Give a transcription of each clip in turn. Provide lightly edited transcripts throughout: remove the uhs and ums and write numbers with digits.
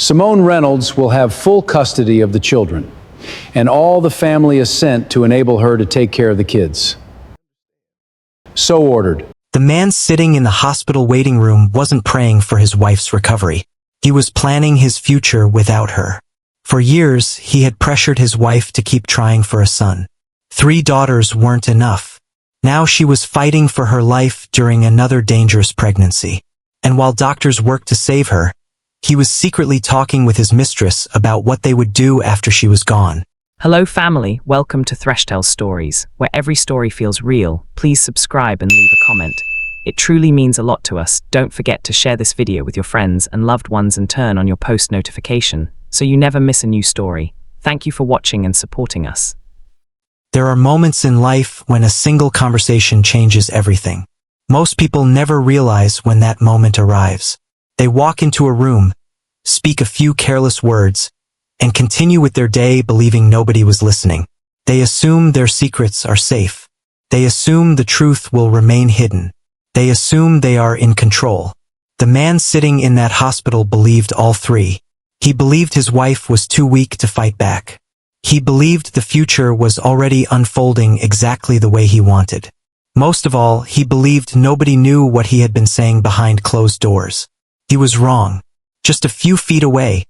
Simone Reynolds will have full custody of the children, and all the family is sent to enable her to take care of the kids. So ordered. The man sitting in the hospital waiting room wasn't praying for his wife's recovery. He was planning his future without her. For years, he had pressured his wife to keep trying for a son. 3 daughters weren't enough. Now she was fighting for her life during another dangerous pregnancy. And while doctors worked to save her, he was secretly talking with his mistress about what they would do after she was gone. Hello family, welcome to Threshtail Stories, where every story feels real. Please subscribe and leave a comment. It truly means a lot to us. Don't forget to share this video with your friends and loved ones and turn on your post notification so you never miss a new story. Thank you for watching and supporting us. There are moments in life when a single conversation changes everything. Most people never realize when that moment arrives. They walk into a room, speak a few careless words, and continue with their day believing nobody was listening. They assume their secrets are safe. They assume the truth will remain hidden. They assume they are in control. The man sitting in that hospital believed all three. He believed his wife was too weak to fight back. He believed the future was already unfolding exactly the way he wanted. Most of all, he believed nobody knew what he had been saying behind closed doors. He was wrong. Just a few feet away,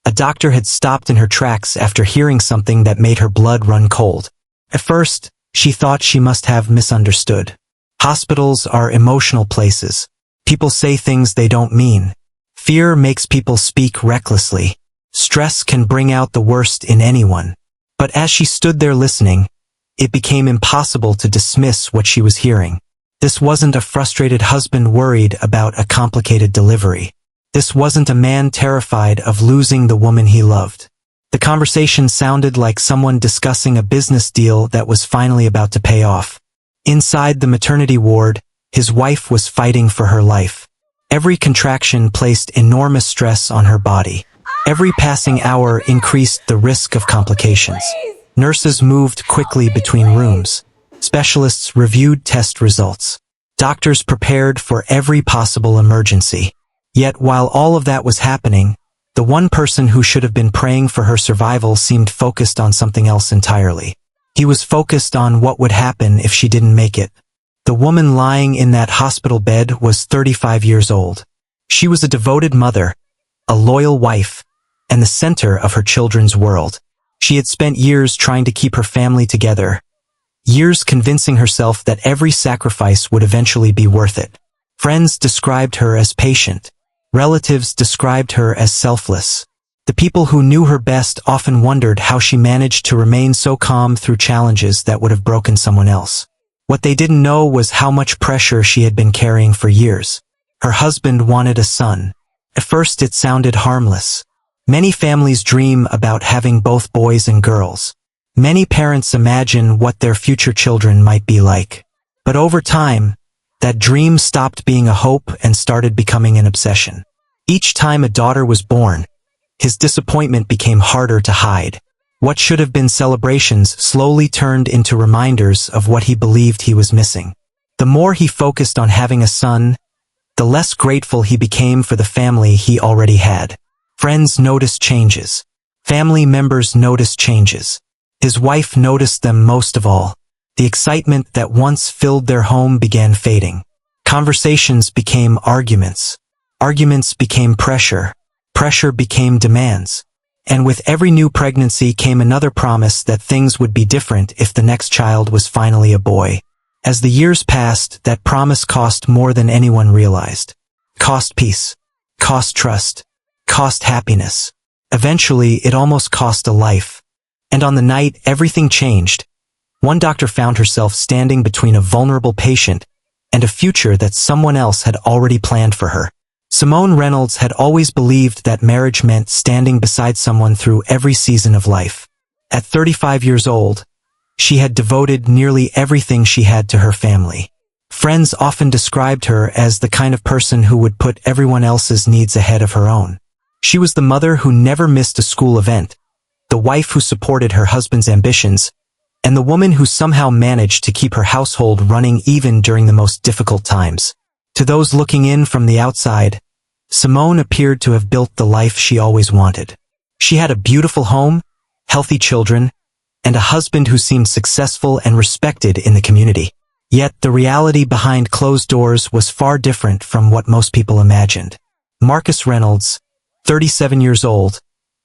a doctor had stopped in her tracks after hearing something that made her blood run cold. At first, she thought she must have misunderstood. Hospitals are emotional places. People say things they don't mean. Fear makes people speak recklessly. Stress can bring out the worst in anyone. But as she stood there listening, it became impossible to dismiss what she was hearing. This wasn't a frustrated husband worried about a complicated delivery. This wasn't a man terrified of losing the woman he loved. The conversation sounded like someone discussing a business deal that was finally about to pay off. Inside the maternity ward, his wife was fighting for her life. Every contraction placed enormous stress on her body. Every passing hour increased the risk of complications. Nurses moved quickly between rooms. Specialists reviewed test results. Doctors prepared for every possible emergency. Yet while all of that was happening, the one person who should have been praying for her survival seemed focused on something else entirely. He was focused on what would happen if she didn't make it. The woman lying in that hospital bed was 35 years old. She was a devoted mother, a loyal wife, and the center of her children's world. She had spent years trying to keep her family together, years convincing herself that every sacrifice would eventually be worth it. Friends described her as patient. Relatives described her as selfless. The people who knew her best often wondered how she managed to remain so calm through challenges that would have broken someone else. What they didn't know was how much pressure she had been carrying for years. Her husband wanted a son. At first it sounded harmless. Many families dream about having both boys and girls. Many parents imagine what their future children might be like. But over time, that dream stopped being a hope and started becoming an obsession. Each time a daughter was born, his disappointment became harder to hide. What should have been celebrations slowly turned into reminders of what he believed he was missing. The more he focused on having a son, the less grateful he became for the family he already had. Friends noticed changes. Family members noticed changes. His wife noticed them most of all. The excitement that once filled their home began fading. Conversations became arguments. Arguments became pressure. Pressure became demands. And with every new pregnancy came another promise that things would be different if the next child was finally a boy. As the years passed, that promise cost more than anyone realized. Cost peace. Cost trust. Cost happiness. Eventually, it almost cost a life. And on the night everything changed, one doctor found herself standing between a vulnerable patient and a future that someone else had already planned for her. Simone Reynolds had always believed that marriage meant standing beside someone through every season of life. At 35 years old, she had devoted nearly everything she had to her family. Friends often described her as the kind of person who would put everyone else's needs ahead of her own. She was the mother who never missed a school event, the wife who supported her husband's ambitions, and the woman who somehow managed to keep her household running even during the most difficult times. To those looking in from the outside, Simone appeared to have built the life she always wanted. She had a beautiful home, healthy children, and a husband who seemed successful and respected in the community. Yet the reality behind closed doors was far different from what most people imagined. Marcus Reynolds, 37 years old,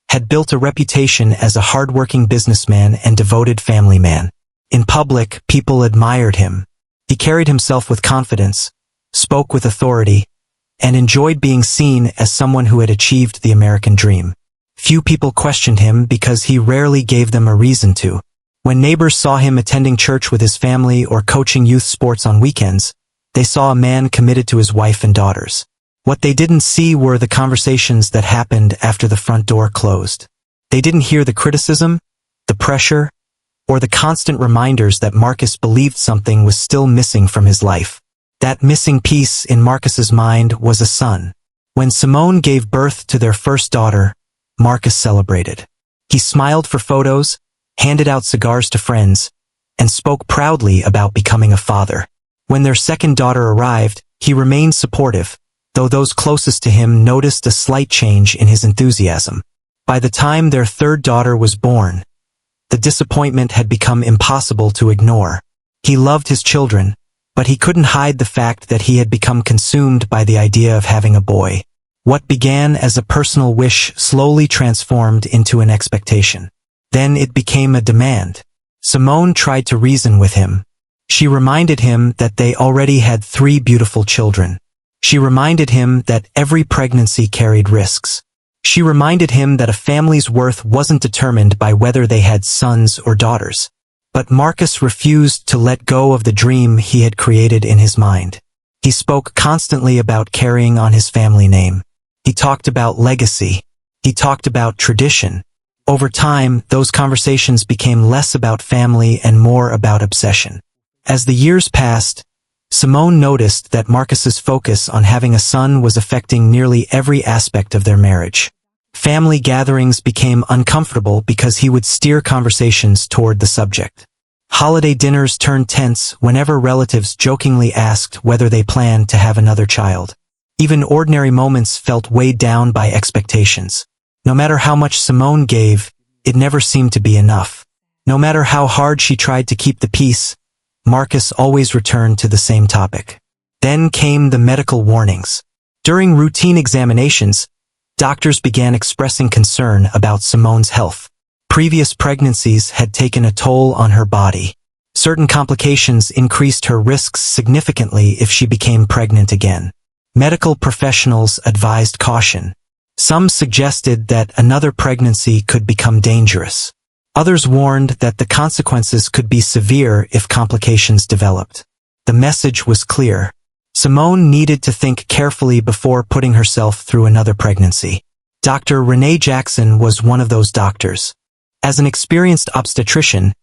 had built a reputation as a hardworking businessman and devoted family man. In public, people admired him. He carried himself with confidence, spoke with authority, and enjoyed being seen as someone who had achieved the American dream. Few people questioned him because he rarely gave them a reason to. When neighbors saw him attending church with his family or coaching youth sports on weekends, they saw a man committed to his wife and daughters. What they didn't see were the conversations that happened after the front door closed. They didn't hear the criticism, the pressure, or the constant reminders that Marcus believed something was still missing from his life. That missing piece in Marcus's mind was a son. When Simone gave birth to their first daughter, Marcus celebrated. He smiled for photos, handed out cigars to friends, and spoke proudly about becoming a father. When their second daughter arrived, he remained supportive, though those closest to him noticed a slight change in his enthusiasm. By the time their third daughter was born, the disappointment had become impossible to ignore. He loved his children, but he couldn't hide the fact that he had become consumed by the idea of having a boy. What began as a personal wish slowly transformed into an expectation. Then it became a demand. Simone tried to reason with him. She reminded him that they already had 3 beautiful children. She reminded him that every pregnancy carried risks. She reminded him that a family's worth wasn't determined by whether they had sons or daughters. But Marcus refused to let go of the dream he had created in his mind. He spoke constantly about carrying on his family name. He talked about legacy. He talked about tradition. Over time, those conversations became less about family and more about obsession. As the years passed, Simone noticed that Marcus's focus on having a son was affecting nearly every aspect of their marriage. Family gatherings became uncomfortable because he would steer conversations toward the subject. Holiday dinners turned tense whenever relatives jokingly asked whether they planned to have another child. Even ordinary moments felt weighed down by expectations. No matter how much Simone gave, it never seemed to be enough. No matter how hard she tried to keep the peace, Marcus always returned to the same topic. Then came the medical warnings. During routine examinations, doctors began expressing concern about Simone's health. Previous pregnancies had taken a toll on her body. Certain complications increased her risks significantly if she became pregnant again. Medical professionals advised caution. Some suggested that another pregnancy could become dangerous. Others warned that the consequences could be severe if complications developed. The message was clear. Simone needed to think carefully before putting herself through another pregnancy. Dr. Renee Jackson was one of those doctors. As an experienced obstetrician,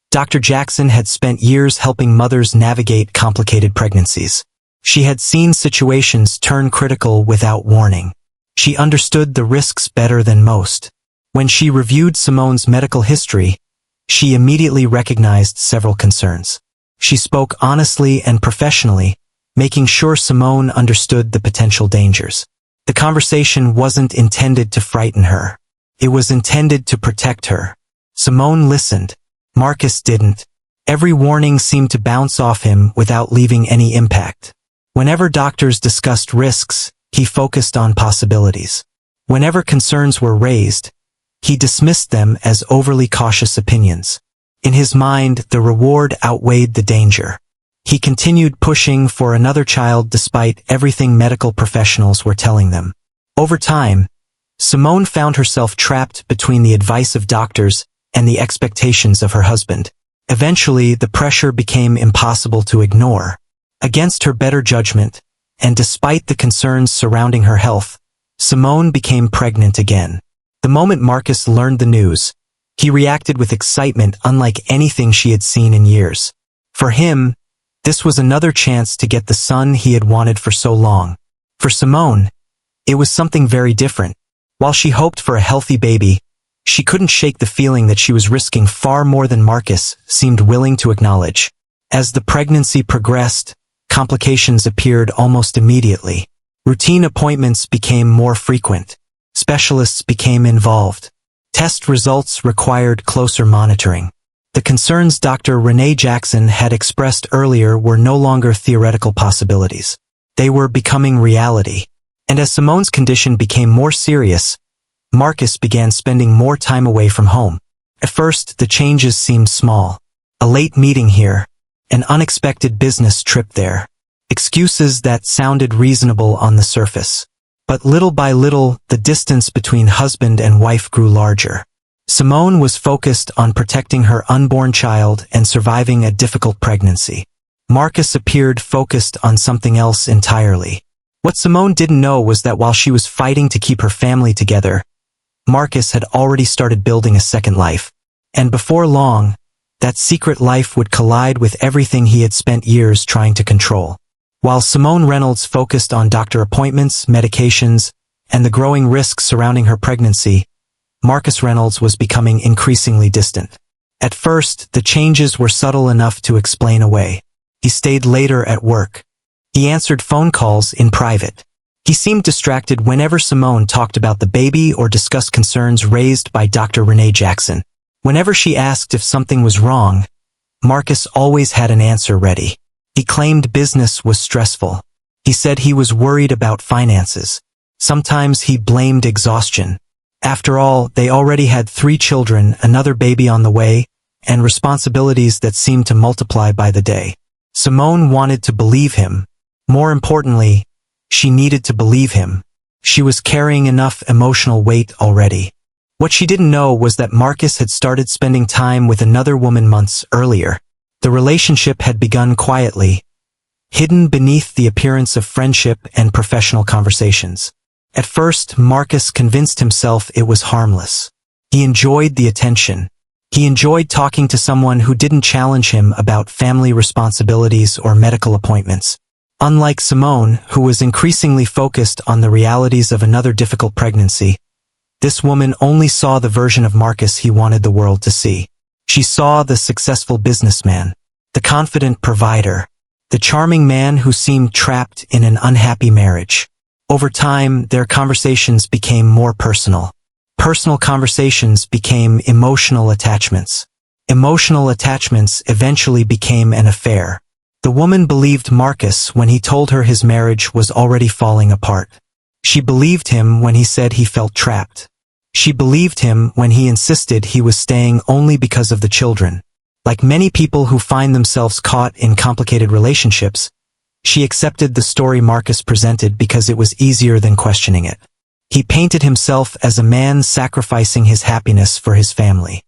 Dr. Jackson had spent years helping mothers navigate complicated pregnancies. She had seen situations turn critical without warning. She understood the risks better than most. When she reviewed Simone's medical history, she immediately recognized several concerns. She spoke honestly and professionally, making sure Simone understood the potential dangers. The conversation wasn't intended to frighten her. It was intended to protect her. Simone listened. Marcus didn't. Every warning seemed to bounce off him without leaving any impact. Whenever doctors discussed risks, he focused on possibilities. Whenever concerns were raised, he dismissed them as overly cautious opinions. In his mind, the reward outweighed the danger. He continued pushing for another child despite everything medical professionals were telling them. Over time, Simone found herself trapped between the advice of doctors and the expectations of her husband. Eventually, the pressure became impossible to ignore. Against her better judgment, and despite the concerns surrounding her health, Simone became pregnant again. The moment Marcus learned the news, he reacted with excitement unlike anything she had seen in years. For him, this was another chance to get the son he had wanted for so long. For Simone, it was something very different. While she hoped for a healthy baby, she couldn't shake the feeling that she was risking far more than Marcus seemed willing to acknowledge. As the pregnancy progressed, complications appeared almost immediately. Routine appointments became more frequent. Specialists became involved. Test results required closer monitoring. The concerns Dr. Renee Jackson had expressed earlier were no longer theoretical possibilities. They were becoming reality. And as Simone's condition became more serious, Marcus began spending more time away from home. At first, the changes seemed small. A late meeting here, an unexpected business trip there. Excuses that sounded reasonable on the surface. But little by little, the distance between husband and wife grew larger. Simone was focused on protecting her unborn child and surviving a difficult pregnancy. Marcus appeared focused on something else entirely. What Simone didn't know was that while she was fighting to keep her family together, Marcus had already started building a second life. And before long, that secret life would collide with everything he had spent years trying to control. While Simone Reynolds focused on doctor appointments, medications, and the growing risks surrounding her pregnancy, Marcus Reynolds was becoming increasingly distant. At first, the changes were subtle enough to explain away. He stayed later at work. He answered phone calls in private. He seemed distracted whenever Simone talked about the baby or discussed concerns raised by Dr. Renee Jackson. Whenever she asked if something was wrong, Marcus always had an answer ready. He claimed business was stressful. He said he was worried about finances. Sometimes he blamed exhaustion. After all, they already had 3 children, another baby on the way, and responsibilities that seemed to multiply by the day. Simone wanted to believe him. More importantly, she needed to believe him. She was carrying enough emotional weight already. What she didn't know was that Marcus had started spending time with another woman months earlier. The relationship had begun quietly, hidden beneath the appearance of friendship and professional conversations. At first, Marcus convinced himself it was harmless. He enjoyed the attention. He enjoyed talking to someone who didn't challenge him about family responsibilities or medical appointments. Unlike Simone, who was increasingly focused on the realities of another difficult pregnancy, this woman only saw the version of Marcus he wanted the world to see. She saw the successful businessman, the confident provider, the charming man who seemed trapped in an unhappy marriage. Over time, their conversations became more personal. Personal conversations became emotional attachments. Emotional attachments eventually became an affair. The woman believed Marcus when he told her his marriage was already falling apart. She believed him when he said he felt trapped. She believed him when he insisted he was staying only because of the children. Like many people who find themselves caught in complicated relationships, she accepted the story Marcus presented because it was easier than questioning it. He painted himself as a man sacrificing his happiness for his family.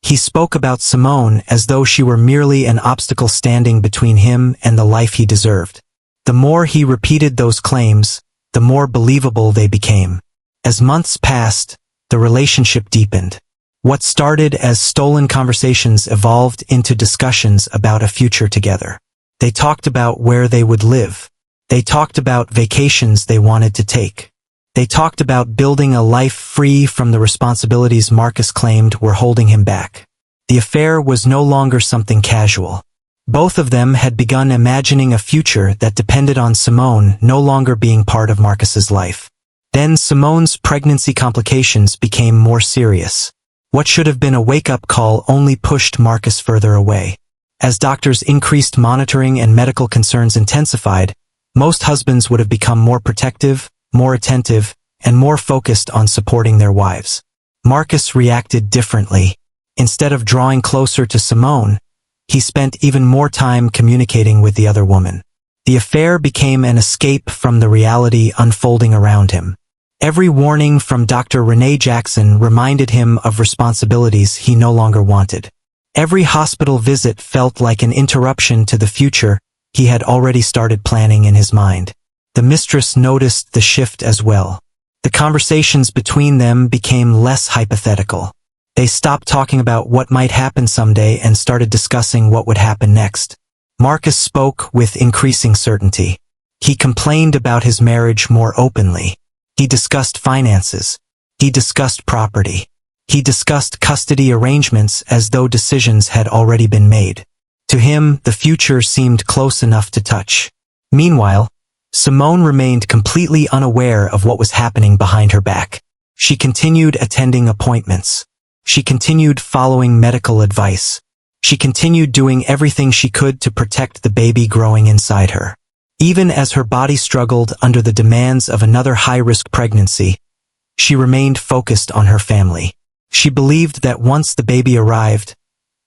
He spoke about Simone as though she were merely an obstacle standing between him and the life he deserved. The more he repeated those claims, the more believable they became. As months passed, the relationship deepened. What started as stolen conversations evolved into discussions about a future together. They talked about where they would live. They talked about vacations they wanted to take. They talked about building a life free from the responsibilities Marcus claimed were holding him back. The affair was no longer something casual. Both of them had begun imagining a future that depended on Simone no longer being part of Marcus's life. Then Simone's pregnancy complications became more serious. What should have been a wake-up call only pushed Marcus further away. As doctors increased monitoring and medical concerns intensified, most husbands would have become more protective, more attentive, and more focused on supporting their wives. Marcus reacted differently. Instead of drawing closer to Simone, he spent even more time communicating with the other woman. The affair became an escape from the reality unfolding around him. Every warning from Dr. Renee Jackson reminded him of responsibilities he no longer wanted. Every hospital visit felt like an interruption to the future he had already started planning in his mind. The mistress noticed the shift as well. The conversations between them became less hypothetical. They stopped talking about what might happen someday and started discussing what would happen next. Marcus spoke with increasing certainty. He complained about his marriage more openly. He discussed finances. He discussed property. He discussed custody arrangements as though decisions had already been made. To him, the future seemed close enough to touch. Meanwhile, Simone remained completely unaware of what was happening behind her back. She continued attending appointments. She continued following medical advice. She continued doing everything she could to protect the baby growing inside her. Even as her body struggled under the demands of another high-risk pregnancy, she remained focused on her family. She believed that once the baby arrived,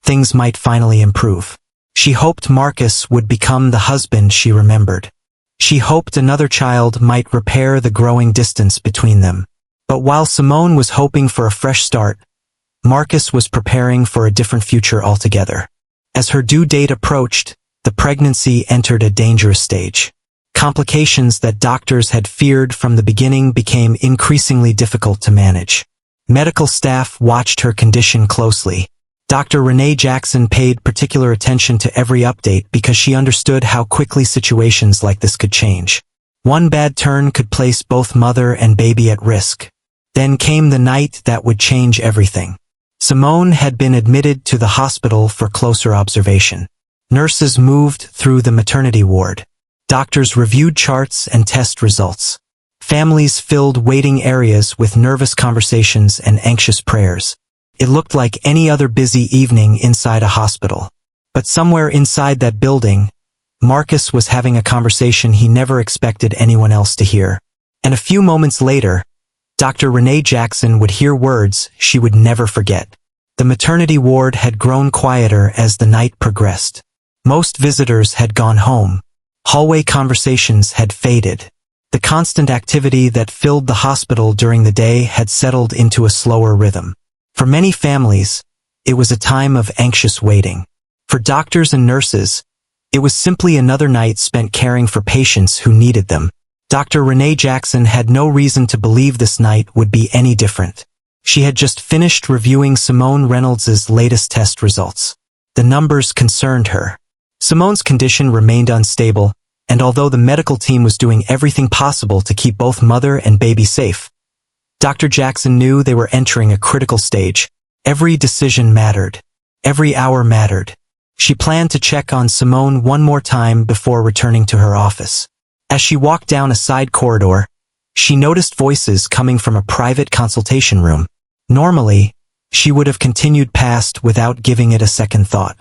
things might finally improve. She hoped Marcus would become the husband she remembered. She hoped another child might repair the growing distance between them. But while Simone was hoping for a fresh start, Marcus was preparing for a different future altogether. As her due date approached, the pregnancy entered a dangerous stage. Complications that doctors had feared from the beginning became increasingly difficult to manage. Medical staff watched her condition closely. Dr. Renee Jackson paid particular attention to every update because she understood how quickly situations like this could change. One bad turn could place both mother and baby at risk. Then came the night that would change everything. Simone had been admitted to the hospital for closer observation. Nurses moved through the maternity ward. Doctors reviewed charts and test results. Families filled waiting areas with nervous conversations and anxious prayers. It looked like any other busy evening inside a hospital. But somewhere inside that building, Marcus was having a conversation he never expected anyone else to hear. And a few moments later, Dr. Renee Jackson would hear words she would never forget. The maternity ward had grown quieter as the night progressed. Most visitors had gone home. Hallway conversations had faded. The constant activity that filled the hospital during the day had settled into a slower rhythm. For many families, it was a time of anxious waiting. For doctors and nurses, it was simply another night spent caring for patients who needed them. Dr. Renee Jackson had no reason to believe this night would be any different. She had just finished reviewing Simone Reynolds' latest test results. The numbers concerned her. Simone's condition remained unstable, and although the medical team was doing everything possible to keep both mother and baby safe, Dr. Jackson knew they were entering a critical stage. Every decision mattered. Every hour mattered. She planned to check on Simone one more time before returning to her office. As she walked down a side corridor, she noticed voices coming from a private consultation room. Normally, she would have continued past without giving it a second thought.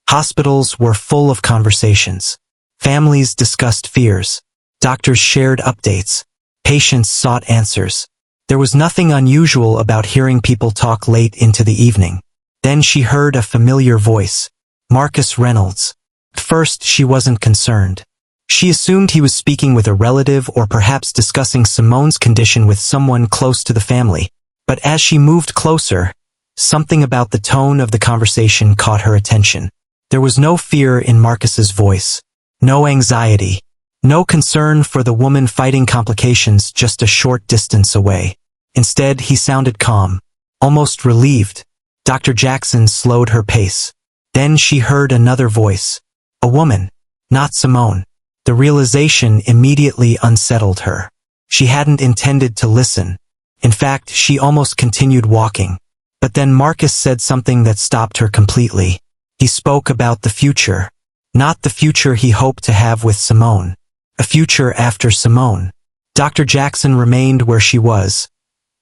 Hospitals were full of conversations. Families discussed fears. Doctors shared updates. Patients sought answers. There was nothing unusual about hearing people talk late into the evening. Then she heard a familiar voice. Marcus Reynolds. At first, she wasn't concerned. She assumed he was speaking with a relative or perhaps discussing Simone's condition with someone close to the family. But as she moved closer, something about the tone of the conversation caught her attention. There was no fear in Marcus's voice. No anxiety. No concern for the woman fighting complications just a short distance away. Instead, he sounded calm, almost relieved. Dr. Jackson slowed her pace. Then she heard another voice. A woman, not Simone. The realization immediately unsettled her. She hadn't intended to listen. In fact, she almost continued walking. But then Marcus said something that stopped her completely. He spoke about the future. Not the future he hoped to have with Simone. A future after Simone. Dr. Jackson remained where she was,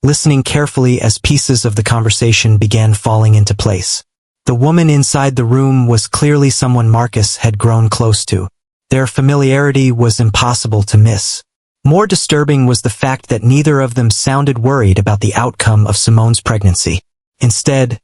listening carefully as pieces of the conversation began falling into place. The woman inside the room was clearly someone Marcus had grown close to. Their familiarity was impossible to miss. More disturbing was the fact that neither of them sounded worried about the outcome of Simone's pregnancy. Instead,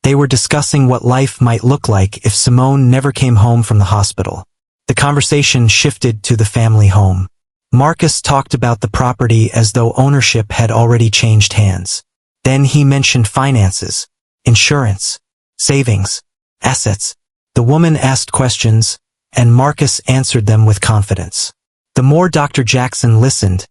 they were discussing what life might look like if Simone never came home from the hospital. The conversation shifted to the family home. Marcus talked about the property as though ownership had already changed hands. Then he mentioned finances, insurance, savings, assets. The woman asked questions, and Marcus answered them with confidence. The more Dr. Jackson listened,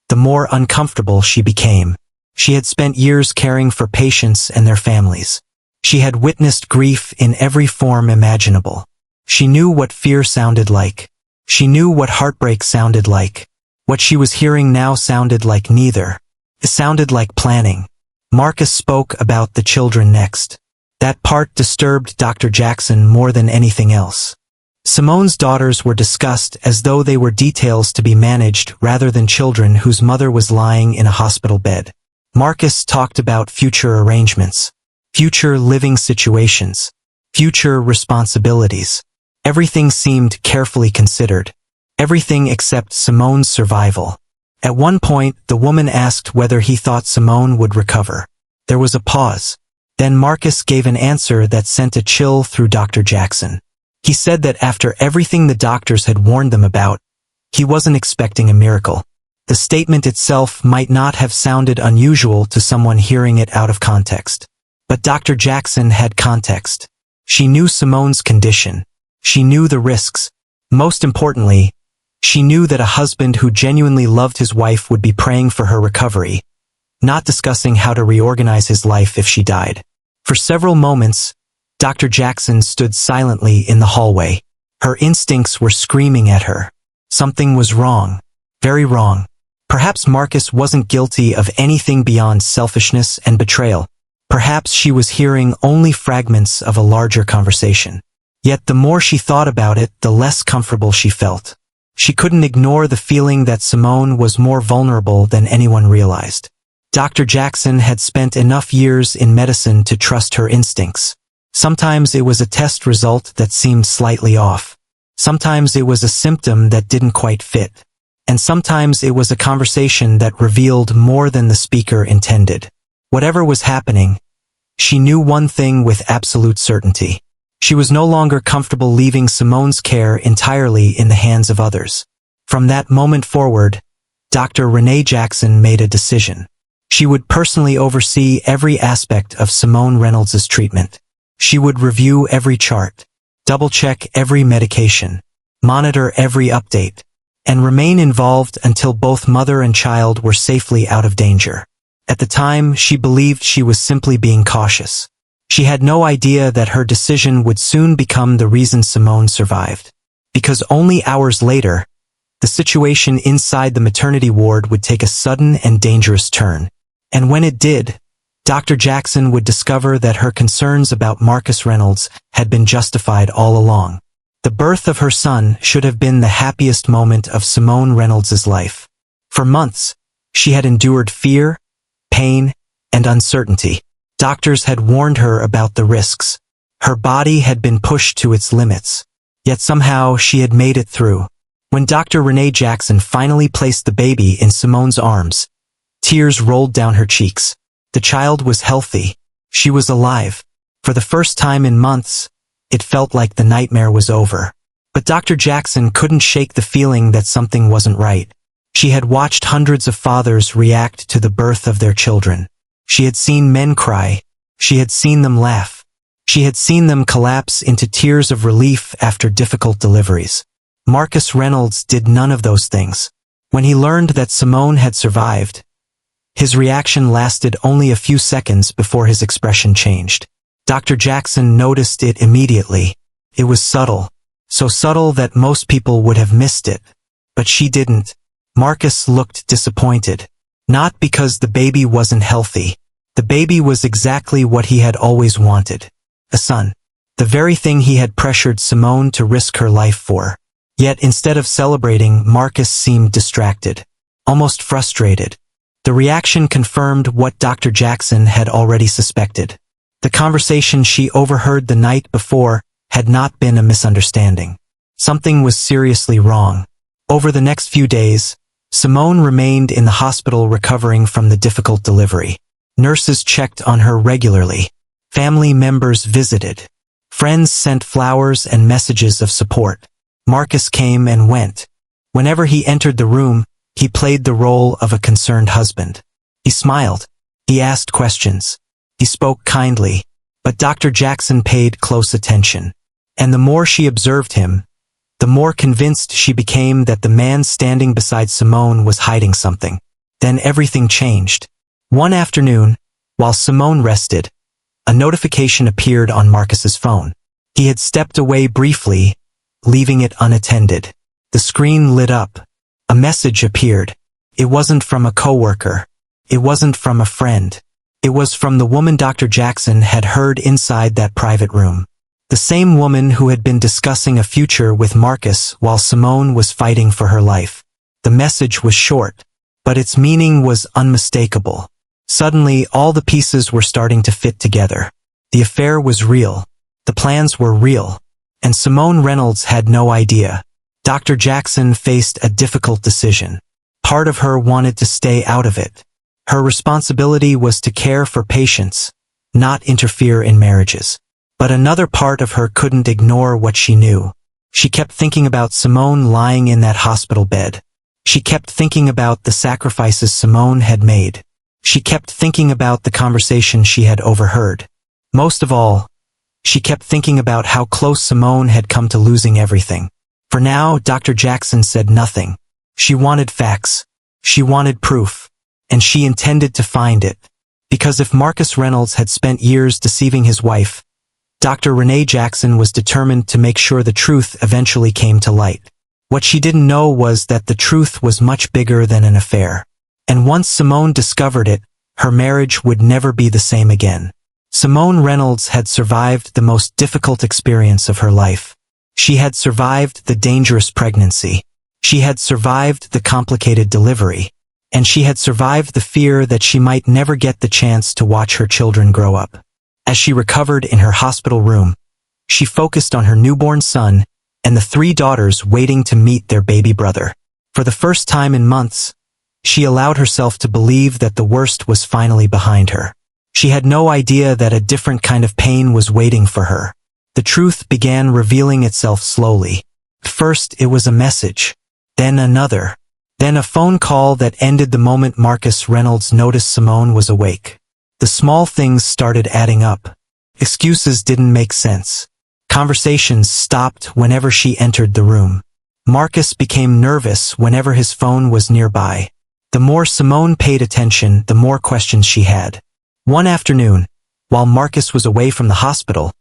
the more uncomfortable she became. She had spent years caring for patients and their families. She had witnessed grief in every form imaginable. She knew what fear sounded like. She knew what heartbreak sounded like. What she was hearing now sounded like neither. It sounded like planning. Marcus spoke about the children next. That part disturbed Dr. Jackson more than anything else. Simone's daughters were discussed as though they were details to be managed rather than children whose mother was lying in a hospital bed. Marcus talked about future arrangements, future living situations, future responsibilities. Everything seemed carefully considered. Everything except Simone's survival. At one point, the woman asked whether he thought Simone would recover. There was a pause. Then Marcus gave an answer that sent a chill through Dr. Jackson. He said that after everything the doctors had warned them about, he wasn't expecting a miracle. The statement itself might not have sounded unusual to someone hearing it out of context. But Dr. Jackson had context. She knew Simone's condition. She knew the risks. Most importantly, she knew that a husband who genuinely loved his wife would be praying for her recovery, not discussing how to reorganize his life if she died. For several moments, Dr. Jackson stood silently in the hallway. Her instincts were screaming at her. Something was wrong. Very wrong. Perhaps Marcus wasn't guilty of anything beyond selfishness and betrayal. Perhaps she was hearing only fragments of a larger conversation. Yet the more she thought about it, the less comfortable she felt. She couldn't ignore the feeling that Simone was more vulnerable than anyone realized. Dr. Jackson had spent enough years in medicine to trust her instincts. Sometimes it was a test result that seemed slightly off. Sometimes it was a symptom that didn't quite fit. And sometimes it was a conversation that revealed more than the speaker intended. Whatever was happening, she knew one thing with absolute certainty. She was no longer comfortable leaving Simone's care entirely in the hands of others. From that moment forward, Dr. Renee Jackson made a decision. She would personally oversee every aspect of Simone Reynolds' treatment. She would review every chart, double-check every medication, monitor every update, and remain involved until both mother and child were safely out of danger. At the time, she believed she was simply being cautious. She had no idea that her decision would soon become the reason Simone survived. Because only hours later, the situation inside the maternity ward would take a sudden and dangerous turn. And when it did, Dr. Jackson would discover that her concerns about Marcus Reynolds had been justified all along. The birth of her son should have been the happiest moment of Simone Reynolds' life. For months, she had endured fear, pain, and uncertainty. Doctors had warned her about the risks. Her body had been pushed to its limits. Yet somehow she had made it through. When Dr. Renee Jackson finally placed the baby in Simone's arms, tears rolled down her cheeks. The child was healthy. She was alive. For the first time in months, it felt like the nightmare was over. But Dr. Jackson couldn't shake the feeling that something wasn't right. She had watched hundreds of fathers react to the birth of their children. She had seen men cry. She had seen them laugh. She had seen them collapse into tears of relief after difficult deliveries. Marcus Reynolds did none of those things. When he learned that Simone had survived, his reaction lasted only a few seconds before his expression changed. Dr. Jackson noticed it immediately. It was subtle, so subtle that most people would have missed it. But she didn't. Marcus looked disappointed. Not because the baby wasn't healthy. The baby was exactly what he had always wanted. A son. The very thing he had pressured Simone to risk her life for. Yet instead of celebrating, Marcus seemed distracted. Almost frustrated. The reaction confirmed what Dr. Jackson had already suspected. The conversation she overheard the night before had not been a misunderstanding. Something was seriously wrong. Over the next few days, Simone remained in the hospital recovering from the difficult delivery. Nurses checked on her regularly. Family members visited. Friends sent flowers and messages of support. Marcus came and went. Whenever he entered the room, he played the role of a concerned husband. He smiled. He asked questions. He spoke kindly. But Dr. Jackson paid close attention. And the more she observed him, the more convinced she became that the man standing beside Simone was hiding something. Then everything changed. One afternoon, while Simone rested, a notification appeared on Marcus's phone. He had stepped away briefly, leaving it unattended. The screen lit up. A message appeared. It wasn't from a coworker. It wasn't from a friend. It was from the woman Dr. Jackson had heard inside that private room. The same woman who had been discussing a future with Marcus while Simone was fighting for her life. The message was short, but its meaning was unmistakable. Suddenly, all the pieces were starting to fit together. The affair was real. The plans were real. And Simone Reynolds had no idea. Dr. Jackson faced a difficult decision. Part of her wanted to stay out of it. Her responsibility was to care for patients, not interfere in marriages. But another part of her couldn't ignore what she knew. She kept thinking about Simone lying in that hospital bed. She kept thinking about the sacrifices Simone had made. She kept thinking about the conversation she had overheard. Most of all, she kept thinking about how close Simone had come to losing everything. For now, Dr. Jackson said nothing. She wanted facts. She wanted proof. And she intended to find it. Because if Marcus Reynolds had spent years deceiving his wife, Dr. Renee Jackson was determined to make sure the truth eventually came to light. What she didn't know was that the truth was much bigger than an affair. And once Simone discovered it, her marriage would never be the same again. Simone Reynolds had survived the most difficult experience of her life. She had survived the dangerous pregnancy. She had survived the complicated delivery. And she had survived the fear that she might never get the chance to watch her children grow up. As she recovered in her hospital room, she focused on her newborn son and the 3 daughters waiting to meet their baby brother. For the first time in months, she allowed herself to believe that the worst was finally behind her. She had no idea that a different kind of pain was waiting for her. The truth began revealing itself slowly. First, it was a message, then another, then a phone call that ended the moment Marcus Reynolds noticed Simone was awake. The small things started adding up. Excuses didn't make sense. Conversations stopped whenever she entered the room. Marcus became nervous whenever his phone was nearby. The more Simone paid attention, the more questions she had. One afternoon, while Marcus was away from the hospital,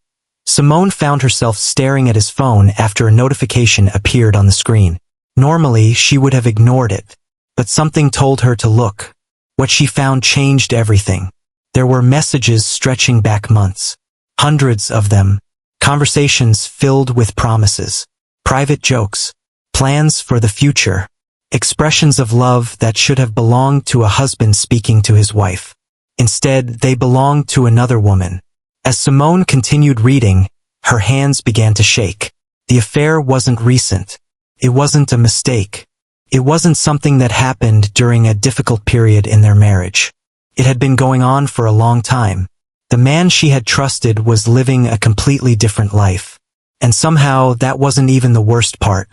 Simone found herself staring at his phone after a notification appeared on the screen. Normally, she would have ignored it, but something told her to look. What she found changed everything. There were messages stretching back months. Hundreds of them. Conversations filled with promises. Private jokes. Plans for the future. Expressions of love that should have belonged to a husband speaking to his wife. Instead, they belonged to another woman. As Simone continued reading, her hands began to shake. The affair wasn't recent. It wasn't a mistake. It wasn't something that happened during a difficult period in their marriage. It had been going on for a long time. The man she had trusted was living a completely different life. And somehow that wasn't even the worst part.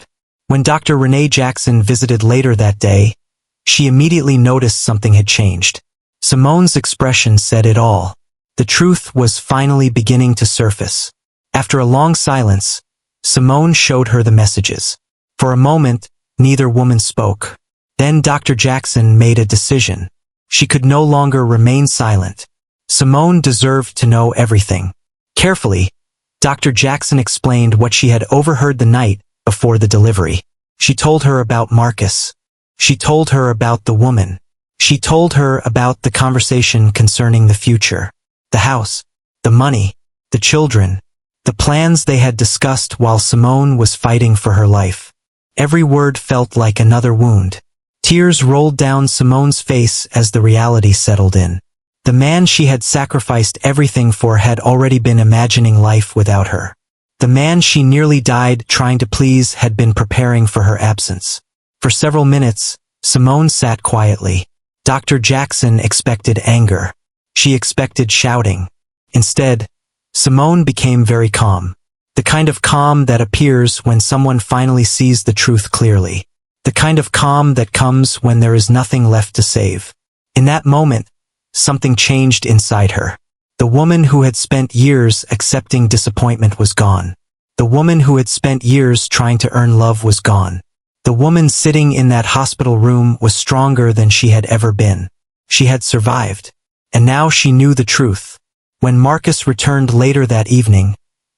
When Dr. Renee Jackson visited later that day, she immediately noticed something had changed. Simone's expression said it all. The truth was finally beginning to surface. After a long silence, Simone showed her the messages. For a moment, neither woman spoke. Then Dr. Jackson made a decision. She could no longer remain silent. Simone deserved to know everything. Carefully, Dr. Jackson explained what she had overheard the night before the delivery. She told her about Marcus. She told her about the woman. She told her about the conversation concerning the future, the house, the money, the children, the plans they had discussed while Simone was fighting for her life. Every word felt like another wound. Tears rolled down Simone's face as the reality settled in. The man she had sacrificed everything for had already been imagining life without her. The man she nearly died trying to please had been preparing for her absence. For several minutes, Simone sat quietly. Dr. Jackson expected anger. She expected shouting. Instead, Simone became very calm. The kind of calm that appears when someone finally sees the truth clearly. The kind of calm that comes when there is nothing left to save. In that moment, something changed inside her. The woman who had spent years accepting disappointment was gone. The woman who had spent years trying to earn love was gone. The woman sitting in that hospital room was stronger than she had ever been. She had survived. And now she knew the truth. When Marcus returned later that evening,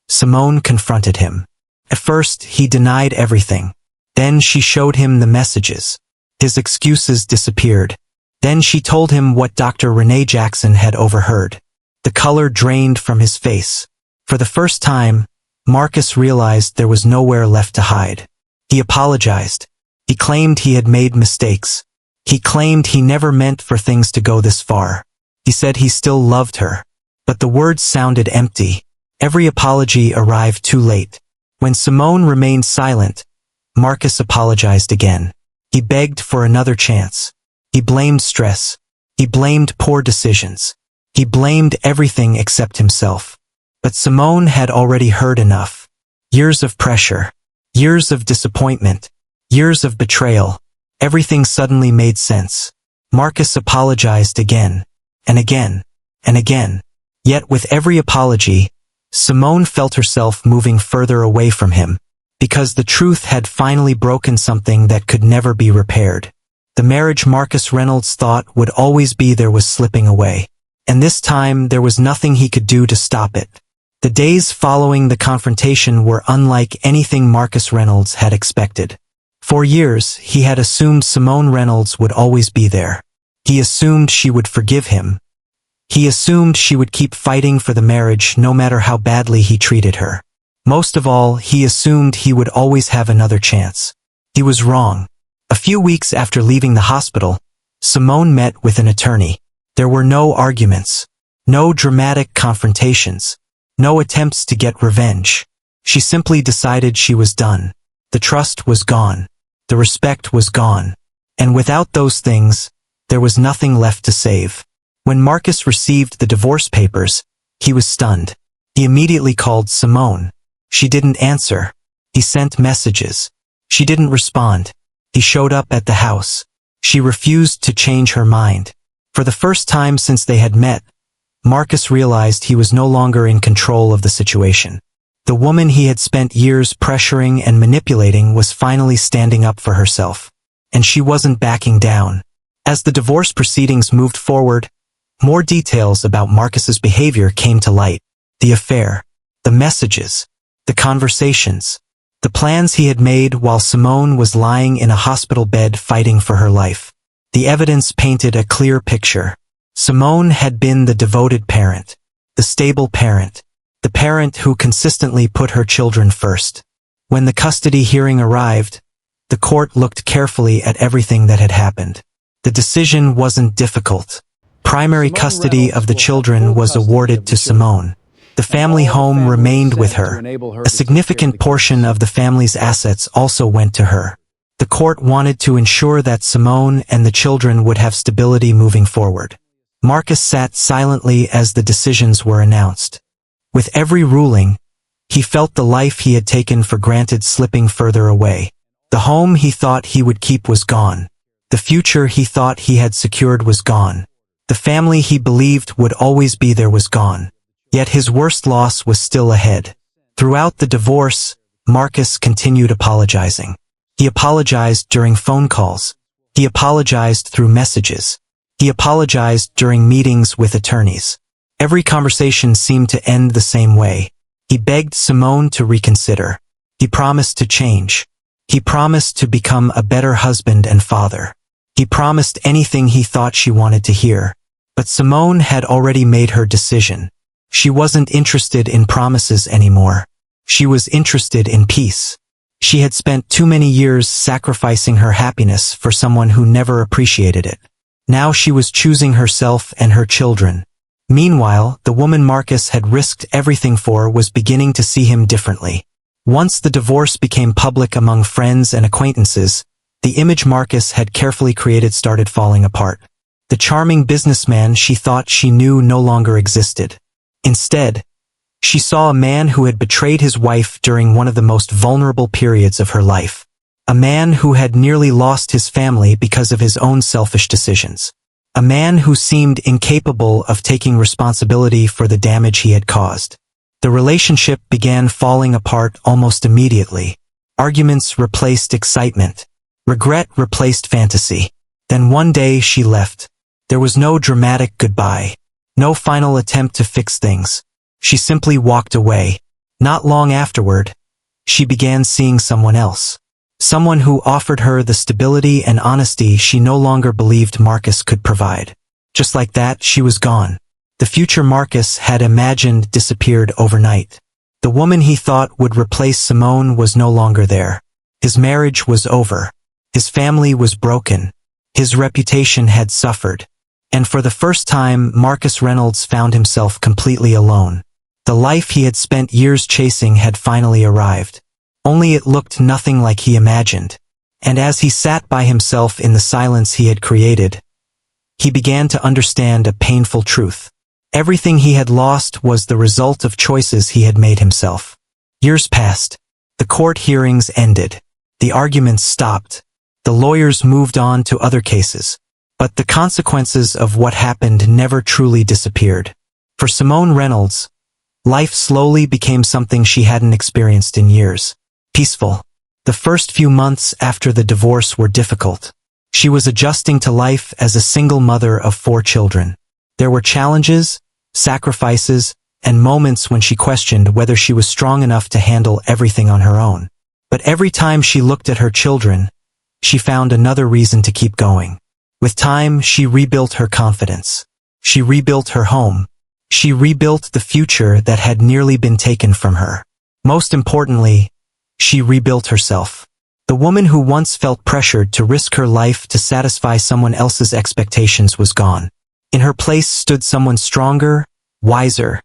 Simone confronted him. At first, he denied everything. Then she showed him the messages. His excuses disappeared. Then she told him what Dr. Renee Jackson had overheard. The color drained from his face. For the first time, Marcus realized there was nowhere left to hide. He apologized. He claimed he had made mistakes. He claimed he never meant for things to go this far. He said he still loved her. But the words sounded empty. Every apology arrived too late. When Simone remained silent, Marcus apologized again. He begged for another chance. He blamed stress. He blamed poor decisions. He blamed everything except himself. But Simone had already heard enough. Years of pressure. Years of disappointment. Years of betrayal. Everything suddenly made sense. Marcus apologized again, and again, and again. Yet with every apology, Simone felt herself moving further away from him, because the truth had finally broken something that could never be repaired. The marriage Marcus Reynolds thought would always be there was slipping away. And this time there was nothing he could do to stop it. The days following the confrontation were unlike anything Marcus Reynolds had expected. For years, he had assumed Simone Reynolds would always be there. He assumed she would forgive him. He assumed she would keep fighting for the marriage no matter how badly he treated her. Most of all, he assumed he would always have another chance. He was wrong. A few weeks after leaving the hospital, Simone met with an attorney. There were no arguments, no dramatic confrontations, no attempts to get revenge. She simply decided she was done. The trust was gone. The respect was gone. And without those things, there was nothing left to save. When Marcus received the divorce papers, he was stunned. He immediately called Simone. She didn't answer. He sent messages. She didn't respond. He showed up at the house. She refused to change her mind. For the first time since they had met, Marcus realized he was no longer in control of the situation. The woman he had spent years pressuring and manipulating was finally standing up for herself. And she wasn't backing down. As the divorce proceedings moved forward, more details about Marcus's behavior came to light. The affair, the messages, the conversations, the plans he had made while Simone was lying in a hospital bed fighting for her life. The evidence painted a clear picture. Simone had been the devoted parent, the stable parent, the parent who consistently put her children first. When the custody hearing arrived, the court looked carefully at everything that had happened. The decision wasn't difficult. Primary custody of the children was awarded to Simone. The family home remained with her. A significant portion of the family's assets also went to her. The court wanted to ensure that Simone and the children would have stability moving forward. Marcus sat silently as the decisions were announced. With every ruling, he felt the life he had taken for granted slipping further away. The home he thought he would keep was gone. The future he thought he had secured was gone. The family he believed would always be there was gone. Yet his worst loss was still ahead. Throughout the divorce, Marcus continued apologizing. He apologized during phone calls. He apologized through messages. He apologized during meetings with attorneys. Every conversation seemed to end the same way. He begged Simone to reconsider. He promised to change. He promised to become a better husband and father. He promised anything he thought she wanted to hear. But Simone had already made her decision. She wasn't interested in promises anymore. She was interested in peace. She had spent too many years sacrificing her happiness for someone who never appreciated it. Now she was choosing herself and her children. Meanwhile, the woman Marcus had risked everything for was beginning to see him differently. Once the divorce became public among friends and acquaintances, the image Marcus had carefully created started falling apart. The charming businessman she thought she knew no longer existed. Instead, she saw a man who had betrayed his wife during one of the most vulnerable periods of her life. A man who had nearly lost his family because of his own selfish decisions. A man who seemed incapable of taking responsibility for the damage he had caused. The relationship began falling apart almost immediately. Arguments replaced excitement. Regret replaced fantasy. Then one day she left. There was no dramatic goodbye. No final attempt to fix things. She simply walked away. Not long afterward, she began seeing someone else. Someone who offered her the stability and honesty she no longer believed Marcus could provide. Just like that, she was gone. The future Marcus had imagined disappeared overnight. The woman he thought would replace Simone was no longer there. His marriage was over. His family was broken. His reputation had suffered. And for the first time, Marcus Reynolds found himself completely alone. The life he had spent years chasing had finally arrived. Only it looked nothing like he imagined. And as he sat by himself in the silence he had created, he began to understand a painful truth. Everything he had lost was the result of choices he had made himself. Years passed. The court hearings ended. The arguments stopped. The lawyers moved on to other cases. But the consequences of what happened never truly disappeared. For Simone Reynolds, life slowly became something she hadn't experienced in years. Peaceful. The first few months after the divorce were difficult. She was adjusting to life as a single mother of 4 children. There were challenges, sacrifices, and moments when she questioned whether she was strong enough to handle everything on her own. But every time she looked at her children, she found another reason to keep going. With time, she rebuilt her confidence. She rebuilt her home. She rebuilt the future that had nearly been taken from her. Most importantly, she rebuilt herself. The woman who once felt pressured to risk her life to satisfy someone else's expectations was gone. In her place stood someone stronger, wiser,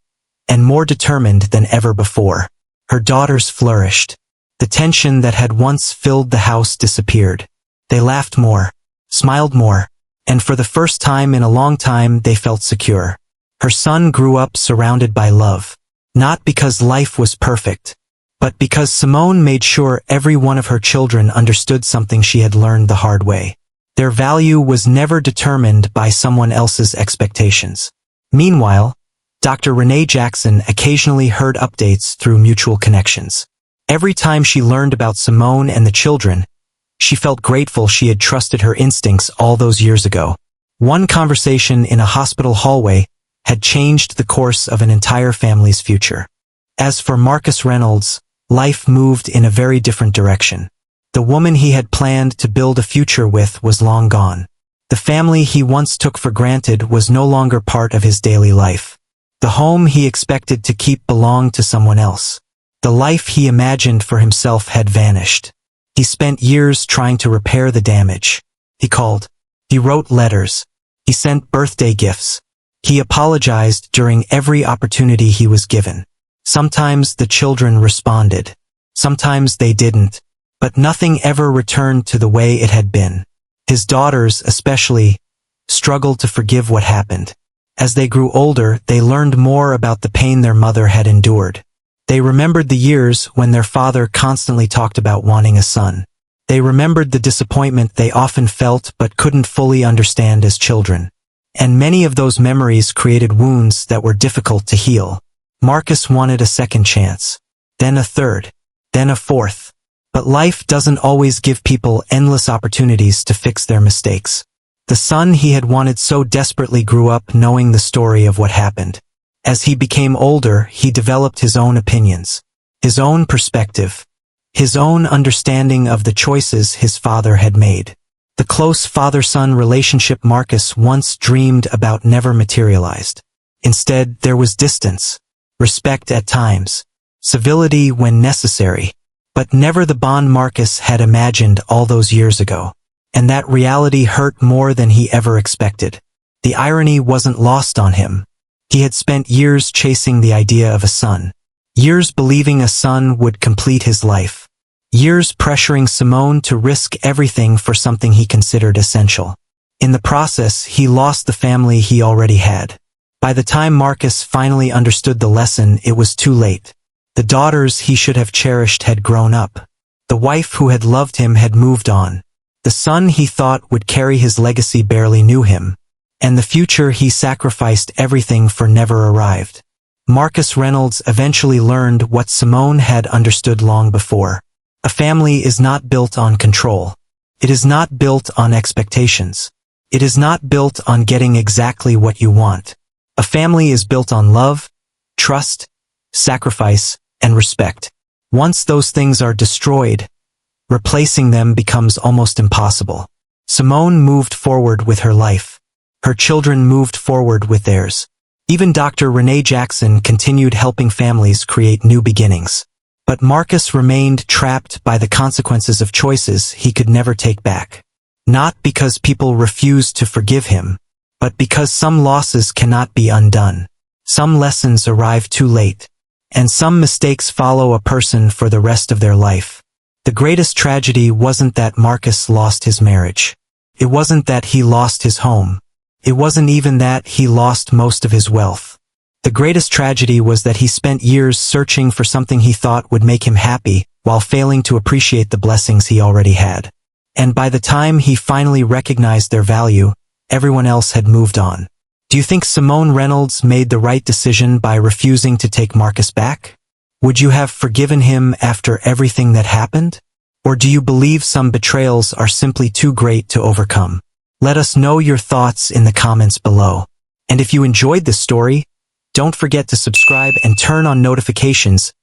and more determined than ever before. Her daughters flourished. The tension that had once filled the house disappeared. They laughed more, smiled more, and for the first time in a long time they felt secure. Her son grew up surrounded by love. Not because life was perfect, but because Simone made sure every one of her children understood something she had learned the hard way. Their value was never determined by someone else's expectations. Meanwhile, Dr. Renee Jackson occasionally heard updates through mutual connections. Every time she learned about Simone and the children, she felt grateful she had trusted her instincts all those years ago. One conversation in a hospital hallway had changed the course of an entire family's future. As for Marcus Reynolds, life moved in a very different direction. The woman he had planned to build a future with was long gone. The family he once took for granted was no longer part of his daily life. The home he expected to keep belonged to someone else. The life he imagined for himself had vanished. He spent years trying to repair the damage. He called. He wrote letters. He sent birthday gifts. He apologized during every opportunity he was given. Sometimes the children responded. Sometimes they didn't. But nothing ever returned to the way it had been. His daughters, especially, struggled to forgive what happened. As they grew older, they learned more about the pain their mother had endured. They remembered the years when their father constantly talked about wanting a son. They remembered the disappointment they often felt but couldn't fully understand as children. And many of those memories created wounds that were difficult to heal. Marcus wanted a second chance, then a third, then a fourth. But life doesn't always give people endless opportunities to fix their mistakes. The son he had wanted so desperately grew up knowing the story of what happened. As he became older, he developed his own opinions, his own perspective, his own understanding of the choices his father had made. The close father-son relationship Marcus once dreamed about never materialized. Instead, there was distance, respect at times, civility when necessary, but never the bond Marcus had imagined all those years ago. And that reality hurt more than he ever expected. The irony wasn't lost on him. He had spent years chasing the idea of a son. Years believing a son would complete his life. Years pressuring Simone to risk everything for something he considered essential. In the process, he lost the family he already had. By the time Marcus finally understood the lesson, it was too late. The daughters he should have cherished had grown up. The wife who had loved him had moved on. The son he thought would carry his legacy barely knew him. And the future he sacrificed everything for never arrived. Marcus Reynolds eventually learned what Simone had understood long before. A family is not built on control. It is not built on expectations. It is not built on getting exactly what you want. A family is built on love, trust, sacrifice, and respect. Once those things are destroyed, replacing them becomes almost impossible. Simone moved forward with her life. Her children moved forward with theirs. Even Dr. Renee Jackson continued helping families create new beginnings. But Marcus remained trapped by the consequences of choices he could never take back. Not because people refused to forgive him, but because some losses cannot be undone. Some lessons arrive too late, and some mistakes follow a person for the rest of their life. The greatest tragedy wasn't that Marcus lost his marriage. It wasn't that he lost his home. It wasn't even that he lost most of his wealth. The greatest tragedy was that he spent years searching for something he thought would make him happy, while failing to appreciate the blessings he already had. And by the time he finally recognized their value, everyone else had moved on. Do you think Simone Reynolds made the right decision by refusing to take Marcus back? Would you have forgiven him after everything that happened? Or do you believe some betrayals are simply too great to overcome? Let us know your thoughts in the comments below. And if you enjoyed this story, don't forget to subscribe and turn on notifications